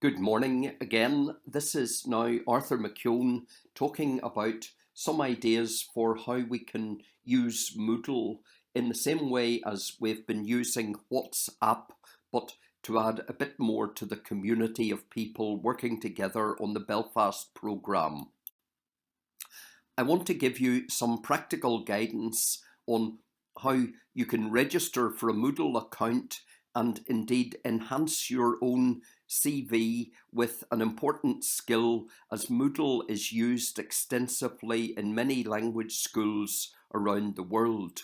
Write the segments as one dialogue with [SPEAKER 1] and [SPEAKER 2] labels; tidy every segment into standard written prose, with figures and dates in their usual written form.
[SPEAKER 1] Good morning again. This is now Arthur McKeown talking about some ideas for how we can use Moodle in the same way as we've been using WhatsApp, but to add a bit more to the community of people working together on the BELFAST programme. I want to give you some practical guidance on how you can register for a Moodle account and indeed enhance your own CV with an important skill, as Moodle is used extensively in many language schools around the world.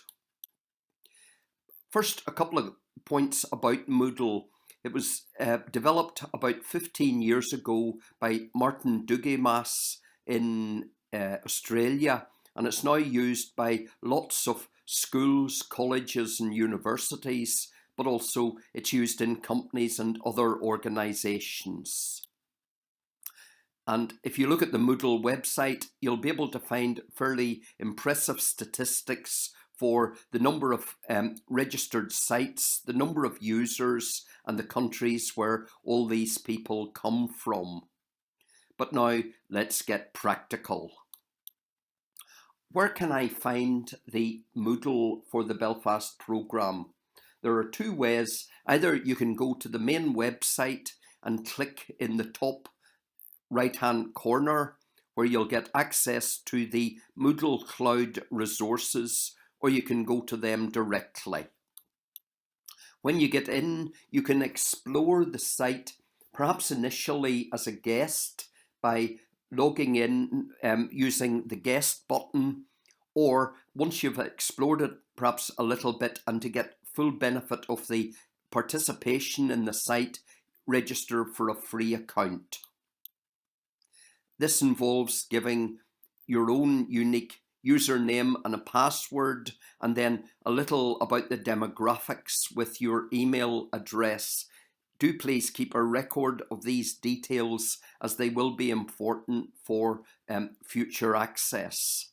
[SPEAKER 1] First, a couple of points about Moodle. It was developed about 15 years ago by Martin Duguay-Mas in Australia, and it's now used by lots of schools, colleges and universities, but also it's used in companies and other organisations. And if you look at the Moodle website, you'll be able to find fairly impressive statistics for the number of registered sites, the number of users, and the countries where all these people come from. But now let's get practical. Where can I find the Moodle for the BELFAST programme? There are two ways. Either you can go to the main website and click in the top right-hand corner where you'll get access to the Moodle Cloud resources, or you can go to them directly. When you get in, you can explore the site, perhaps initially as a guest by logging in using the guest button, or once you've explored it perhaps a little bit and to get full benefit of the participation in the site, register for a free account. This involves giving your own unique username and a password, and then a little about the demographics with your email address. Do please keep a record of these details, as they will be important for future access.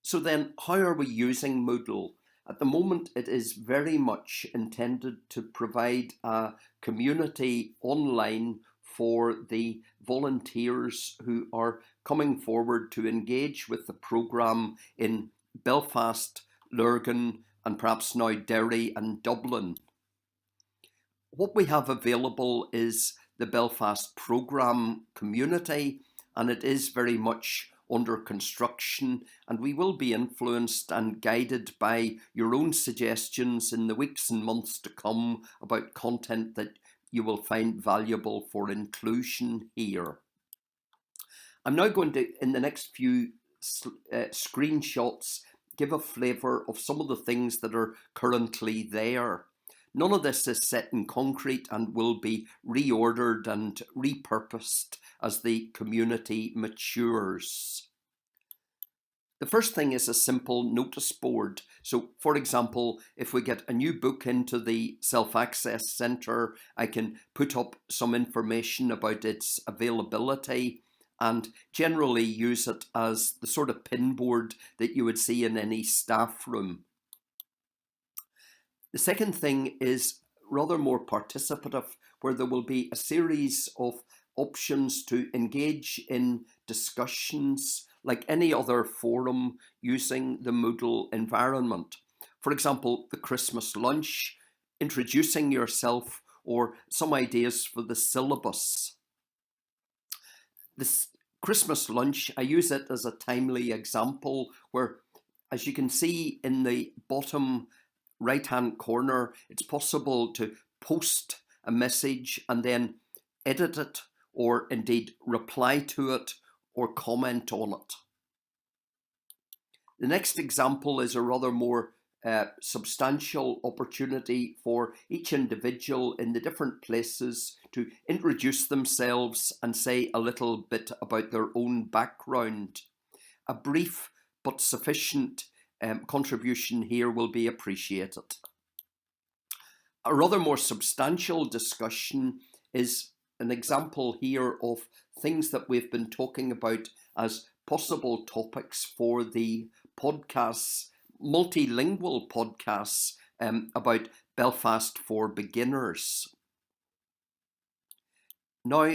[SPEAKER 1] So then, how are we using Moodle? At the moment, it is very much intended to provide a community online for the volunteers who are coming forward to engage with the programme in Belfast, Lurgan, and perhaps now Derry and Dublin. What we have available is the BELFAST programme community, and it is very much under construction, and we will be influenced and guided by your own suggestions in the weeks and months to come about content that you will find valuable for inclusion here. I'm now going to, in the next few screenshots, give a flavour of some of the things that are currently there. None of this is set in concrete and will be reordered and repurposed as the community matures. The first thing is a simple notice board. So, for example, if we get a new book into the Self-Access Centre, I can put up some information about its availability and generally use it as the sort of pin board that you would see in any staff room. The second thing is rather more participative, where there will be a series of options to engage in discussions like any other forum using the Moodle environment. For example, the Christmas lunch, introducing yourself, or some ideas for the syllabus. This Christmas lunch, I use it as a timely example where, as you can see in the bottom right-hand corner, it's possible to post a message and then edit it, or indeed reply to it or comment on it. The next example is a rather more substantial opportunity for each individual in the different places to introduce themselves and say a little bit about their own background. A brief but sufficient contribution here will be appreciated. A rather more substantial discussion is an example here of things that we've been talking about as possible topics for the podcasts, multilingual podcasts about Belfast for beginners. Now,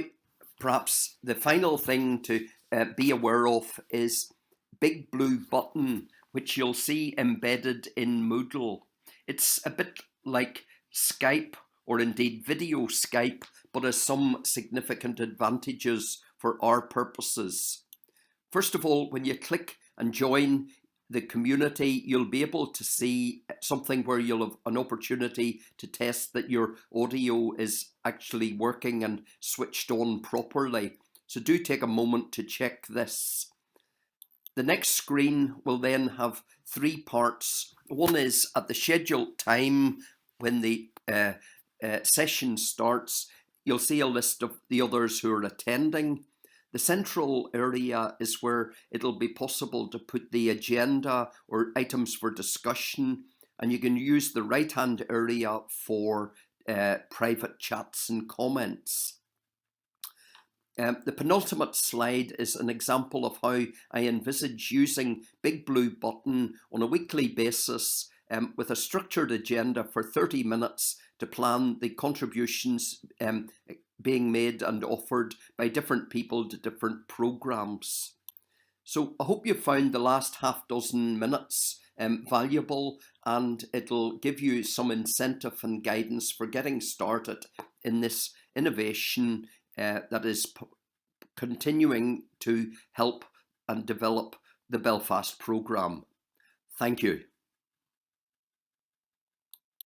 [SPEAKER 1] perhaps the final thing to be aware of is big blue button, which you'll see embedded in Moodle. It's a bit like Skype or indeed video Skype, but has some significant advantages for our purposes. First of all, when you click and join the community, you'll be able to see something where you'll have an opportunity to test that your audio is actually working and switched on properly. So do take a moment to check this. The next screen will then have three parts. One is at the scheduled time when the session starts. You'll see a list of the others who are attending. The central area is where it'll be possible to put the agenda or items for discussion, and you can use the right-hand area for private chats and comments. The penultimate slide is an example of how I envisage using Big Blue Button on a weekly basis with a structured agenda for 30 minutes to plan the contributions being made and offered by different people to different programs. So I hope you found the last half dozen minutes valuable, and it'll give you some incentive and guidance for getting started in this innovation that is continuing to help and develop the Belfast programme. Thank you.